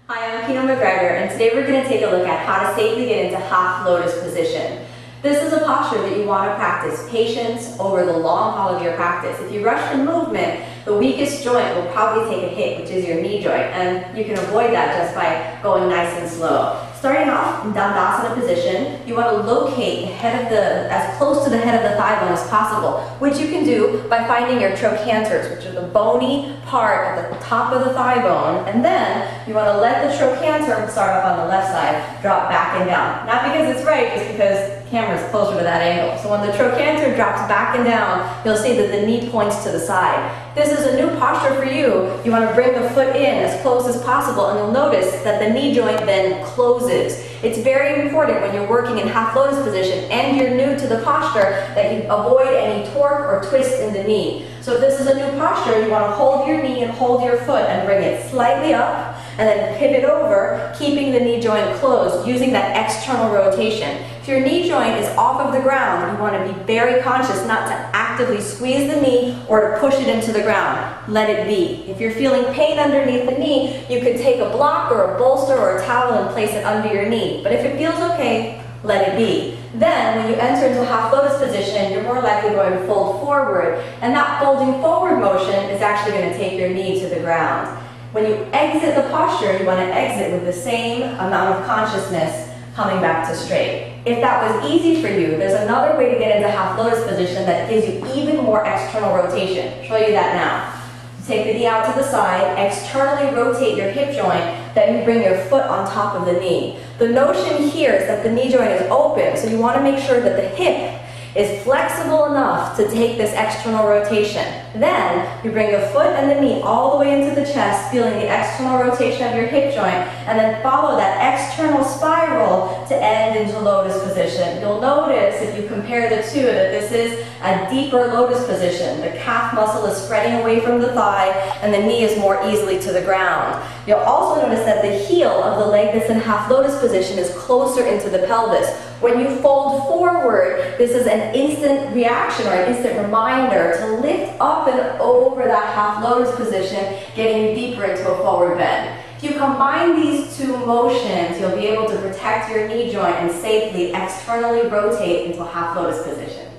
Hi, I'm Kino MacGregor, and today we're going to take a look at how to safely get into half lotus position. This is a posture that you want to practice patience over the long haul of your practice. If you rush the movement, the weakest joint will probably take a hit, which is your knee joint, and you can avoid that just by going nice and slow. Starting off in Padmasana position, you want to locate the head of as close to the head of the thigh bone as possible, which you can do by finding your trochanters, which are the bony part at the top of the thigh bone, and then you want to let the trochanter start up on the left side, drop back and down. Not because it's right, just because the camera is closer to that angle. So when the trochanter drops back and down, you'll see that the knee points to the side. This is a new posture for you. You want to bring the foot in as close as possible, and you'll notice that the knee joint then closes. It's very important when you're working in half lotus position and you're new to the posture that you avoid any torque or twist in the knee. So if this is a new posture, you want to hold your knee and hold your foot and bring it slightly up and then pivot over, keeping the knee joint closed, using that external rotation. If your knee joint is off of the ground, you want to be very conscious not to actively squeeze the knee or to push it into the ground. Let it be. If you're feeling pain underneath the knee, you could take a block or a bolster or a towel and place it under your knee. But if it feels okay, let it be. Then, when you enter into half lotus position, you're more likely going to fold forward, and that folding forward motion is actually going to take your knee to the ground. When you exit the posture, you want to exit with the same amount of consciousness coming back to straight. If that was easy for you, there's another way to get into half lotus position that gives you even more external rotation. I'll show you that now. Take the knee out to the side, externally rotate your hip joint, then you bring your foot on top of the knee. The notion here is that the knee joint is open, so you want to make sure that the hip is flexible enough to take this external rotation. Then, you bring your foot and the knee all the way into the chest, feeling the external rotation of your hip joint, and then follow that external spiral to end into lotus position. You'll notice, if you compare the two, that this is a deeper lotus position. The calf muscle is spreading away from the thigh, and the knee is more easily to the ground. You'll also notice that the heel of the leg that's in half lotus position is closer into the pelvis. When you fold forward, this is an instant reaction or an instant reminder to lift up and over that half lotus position, getting you deeper into a forward bend. If you combine these two motions, you'll be able to protect your knee joint and safely externally rotate into a half lotus position.